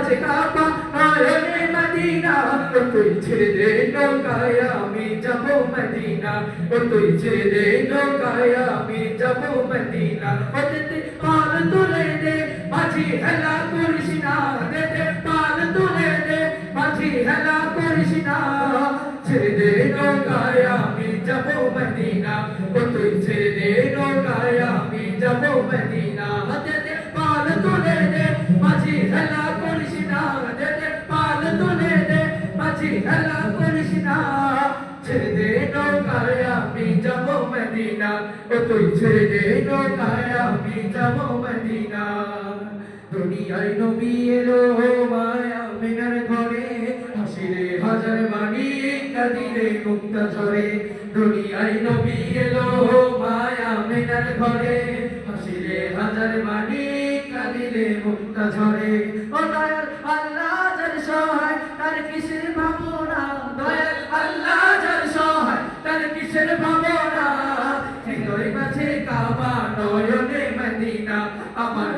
বাজে কাবা নয়নে Medina oh তুই ছেড়ে দে নৌকায় আমি যাব মদিনা ও তুই ছেড়ে দে নৌকায় আমি যাব মদিনা ওতে পাল তুলে দে মাঝি হেলা করিস না দে পাল তুলে দে মাঝি হেলা করিস না ছেড়ে দে নৌকায় আমি যাব মদিনা ও তুই ছেড়ে দে নৌকায় আমি যাব মদিনা দে পাল তুলে দে মাঝি হেলা করিস না দে পাল তুলে দে মাঝি হেলা করিস না ছেড়ে দে নৌকায় আমি যাব মদিনা ও তুই ছেড়ে দে নৌকায় আমি যাব মদিনা দুনিয়ায় নবী এলো মায়া মিনার ঘরে হাসিরে হাজার বাণী কাঁদিরে মুক্তা ঝরে দুনিয়ায় নবী এলো মায়া মিনার ঘরে হাসিরে হাজার বাণী কাঁদিরে মুক্তা ঝরে ও দয়াল আল্লাহ যার সহায় তার কিসের ভাবনা দয়াল আল্লাহ যার সহায় তার কিসের ভাবনা হৃদয় মাঝে কাবা নয়নে মদিনা আমার